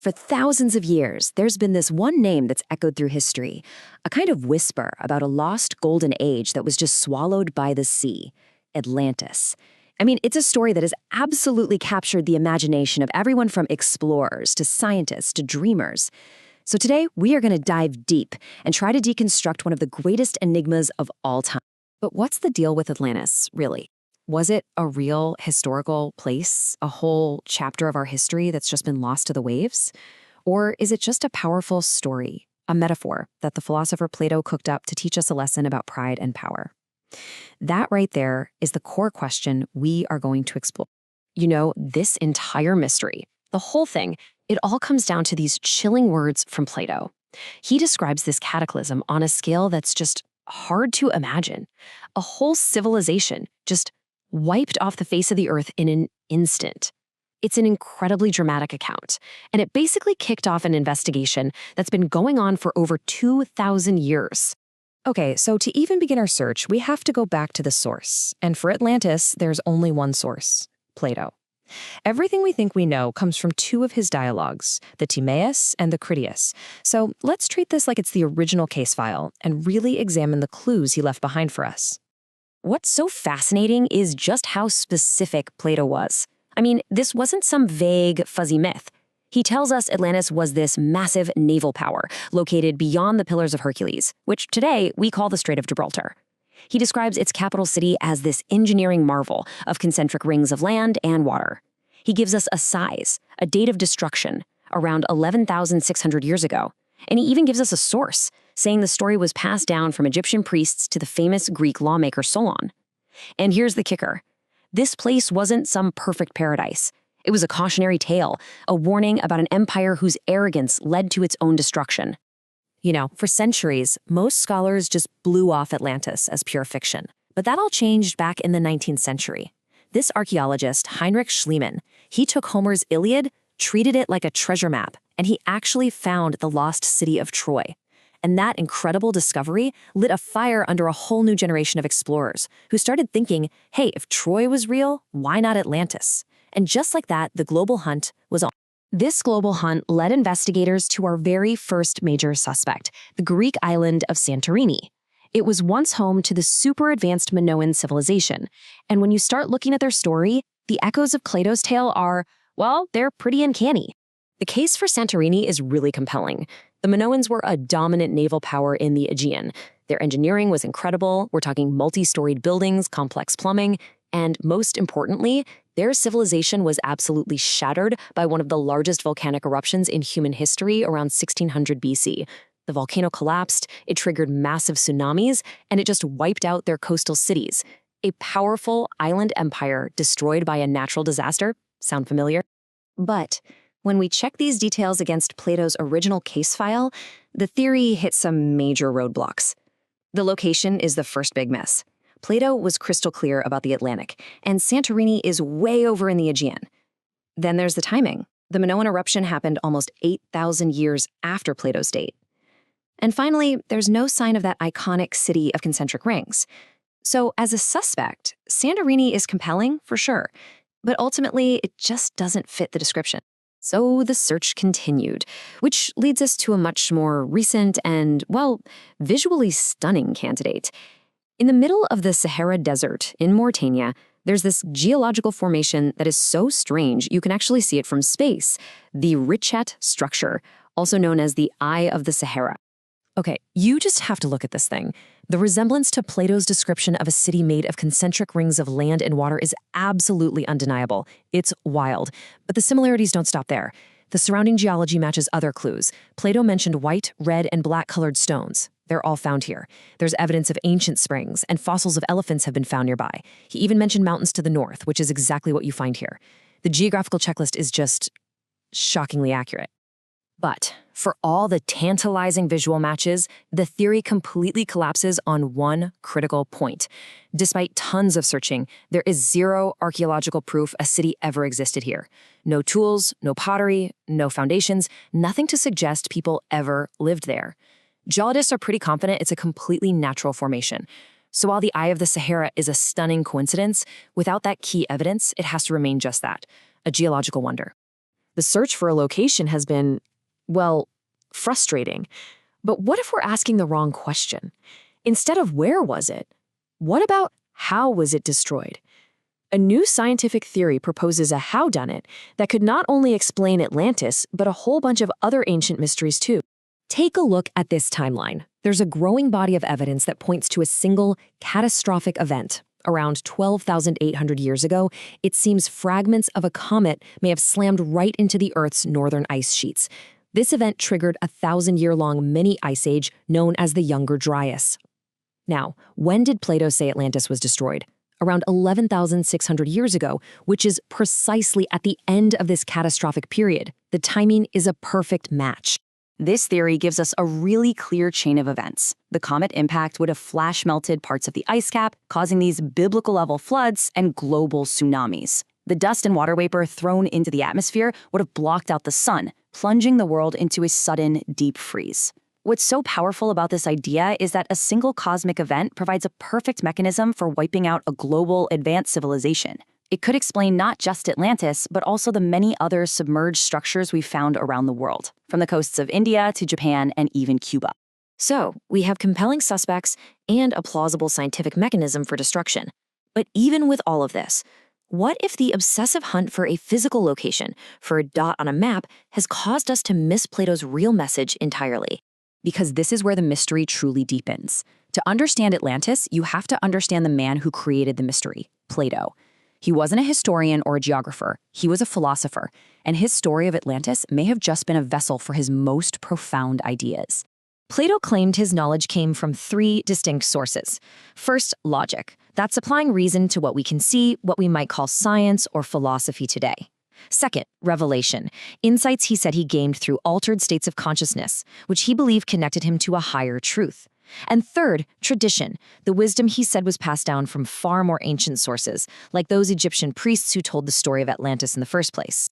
For thousands of years, there's been this one name that's echoed through history, a kind of whisper about a lost golden age that was just swallowed by the sea, Atlantis. I mean, it's a story that has absolutely captured the imagination of everyone from explorers to scientists to dreamers. So today, we are going to dive deep and try to deconstruct one of the greatest enigmas of all time. But what's the deal with Atlantis, really? Was it a real historical place, a whole chapter of our history that's just been lost to the waves? Or is it just a powerful story, a metaphor that the philosopher Plato cooked up to teach us a lesson about pride and power? That right there is the core question we are going to explore. You know, this entire mystery, the whole thing, it all comes down to these chilling words from Plato. He describes this cataclysm on a scale that's just hard to imagine. A whole civilization just wiped off the face of the earth in an instant. It's an incredibly dramatic account, and it basically kicked off an investigation that's been going on for over 2,000 years. Okay, so to even begin our search, we have to go back to the source. And for Atlantis, there's only one source, Plato. Everything we think we know comes from two of his dialogues, the Timaeus and the Critias. So let's treat this like it's the original case file and really examine the clues he left behind for us. What's so fascinating is just how specific Plato was. I mean, this wasn't some vague, fuzzy myth. He tells us Atlantis was this massive naval power located beyond the Pillars of Hercules, which today we call the Strait of Gibraltar. He describes its capital city as this engineering marvel of concentric rings of land and water. He gives us a size, a date of destruction, around 11,600 years ago. And he even gives us a source, saying the story was passed down from Egyptian priests to the famous Greek lawmaker Solon. And here's the kicker. This place wasn't some perfect paradise. It was a cautionary tale, a warning about an empire whose arrogance led to its own destruction. You know, for centuries, most scholars just blew off Atlantis as pure fiction. But that all changed back in the 19th century. This archaeologist, Heinrich Schliemann, he took Homer's Iliad, treated it like a treasure map, and he actually found the lost city of Troy. And that incredible discovery lit a fire under a whole new generation of explorers who started thinking, hey, if Troy was real, why not Atlantis? And just like that, the global hunt was on. This global hunt led investigators to our very first major suspect, the Greek island of Santorini. It was once home to the super advanced Minoan civilization. And when you start looking at their story, the echoes of Plato's tale are, well, they're pretty uncanny. The case for Santorini is really compelling. The Minoans were a dominant naval power in the Aegean. Their engineering was incredible. We're talking multi-storied buildings, complex plumbing, and most importantly, their civilization was absolutely shattered by one of the largest volcanic eruptions in human history around 1600 BC. The volcano collapsed, it triggered massive tsunamis, and it just wiped out their coastal cities. A powerful island empire destroyed by a natural disaster. Sound familiar? But when we check these details against Plato's original case file, the theory hits some major roadblocks. The location is the first big mess. Plato was crystal clear about the Atlantic, and Santorini is way over in the Aegean. Then there's the timing. The Minoan eruption happened almost 8,000 years after Plato's date. And finally, there's no sign of that iconic city of concentric rings. So as a suspect, Santorini is compelling, for sure, but ultimately it just doesn't fit the description. So the search continued, which leads us to a much more recent and, well, visually stunning candidate. In the middle of the Sahara Desert in Mauritania, there's this geological formation that is so strange you can actually see it from space, the Richet structure, also known as the Eye of the Sahara. Okay, you just have to look at this thing. The resemblance to Plato's description of a city made of concentric rings of land and water is absolutely undeniable. It's wild. But the similarities don't stop there. The surrounding geology matches other clues. Plato mentioned white, red, and black-colored stones. They're all found here. There's evidence of ancient springs, and fossils of elephants have been found nearby. He even mentioned mountains to the north, which is exactly what you find here. The geographical checklist is just shockingly accurate. But for all the tantalizing visual matches, the theory completely collapses on one critical point. Despite tons of searching, there is zero archaeological proof a city ever existed here. No tools, no pottery, no foundations, nothing to suggest people ever lived there. Geologists are pretty confident it's a completely natural formation. So while the Eye of the Sahara is a stunning coincidence, without that key evidence, it has to remain just that, a geological wonder. The search for a location has been, well, frustrating. But what if we're asking the wrong question? Instead of where was it, what about how was it destroyed? A new scientific theory proposes a how-done-it that could not only explain Atlantis, but a whole bunch of other ancient mysteries too. Take a look at this timeline. There's a growing body of evidence that points to a single catastrophic event. Around 12,800 years ago, it seems fragments of a comet may have slammed right into the Earth's northern ice sheets. This event triggered a 1,000-year-long mini-ice age known as the Younger Dryas. Now, when did Plato say Atlantis was destroyed? Around 11,600 years ago, which is precisely at the end of this catastrophic period. The timing is a perfect match. This theory gives us a really clear chain of events. The comet impact would have flash melted parts of the ice cap, causing these biblical-level floods and global tsunamis. The dust and water vapor thrown into the atmosphere would have blocked out the sun, plunging the world into a sudden, deep freeze. What's so powerful about this idea is that a single cosmic event provides a perfect mechanism for wiping out a global, advanced civilization. It could explain not just Atlantis, but also the many other submerged structures we've found around the world, from the coasts of India to Japan and even Cuba. So, we have compelling suspects and a plausible scientific mechanism for destruction. But even with all of this, what if the obsessive hunt for a physical location, for a dot on a map, has caused us to miss Plato's real message entirely? Because this is where the mystery truly deepens. To understand Atlantis, you have to understand the man who created the mystery, Plato. He wasn't a historian or a geographer, he was a philosopher, and his story of Atlantis may have just been a vessel for his most profound ideas. Plato claimed his knowledge came from three distinct sources. First, logic. That's applying reason to what we can see, what we might call science or philosophy today. Second, revelation. Insights he said he gained through altered states of consciousness, which he believed connected him to a higher truth. And third, tradition, the wisdom he said was passed down from far more ancient sources, like those Egyptian priests who told the story of Atlantis in the first place.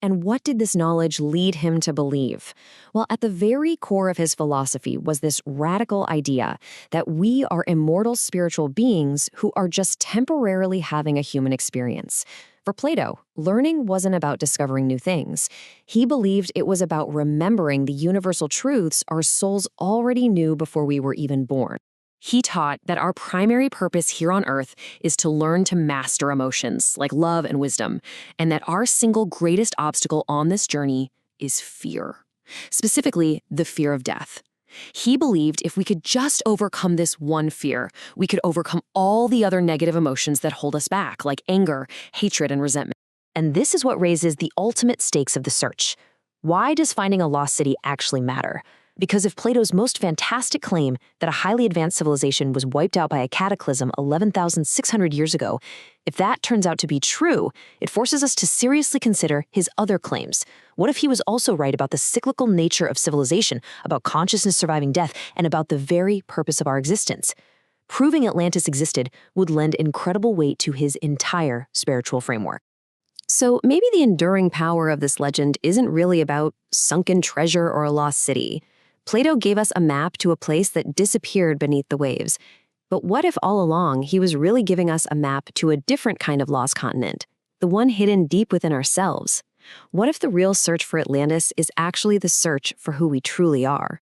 And what did this knowledge lead him to believe? Well, at the very core of his philosophy was this radical idea that we are immortal spiritual beings who are just temporarily having a human experience. For Plato, learning wasn't about discovering new things. He believed it was about remembering the universal truths our souls already knew before we were even born. He taught that our primary purpose here on Earth is to learn to master emotions like love and wisdom, and that our single greatest obstacle on this journey is fear, specifically the fear of death. He believed if we could just overcome this one fear, we could overcome all the other negative emotions that hold us back, like anger, hatred, and resentment. And this is what raises the ultimate stakes of the search. Why does finding a lost city actually matter? Because if Plato's most fantastic claim that a highly advanced civilization was wiped out by a cataclysm 11,600 years ago, if that turns out to be true, it forces us to seriously consider his other claims. What if he was also right about the cyclical nature of civilization, about consciousness surviving death, and about the very purpose of our existence? Proving Atlantis existed would lend incredible weight to his entire spiritual framework. So maybe the enduring power of this legend isn't really about sunken treasure or a lost city. Plato gave us a map to a place that disappeared beneath the waves. But what if all along he was really giving us a map to a different kind of lost continent, the one hidden deep within ourselves? What if the real search for Atlantis is actually the search for who we truly are?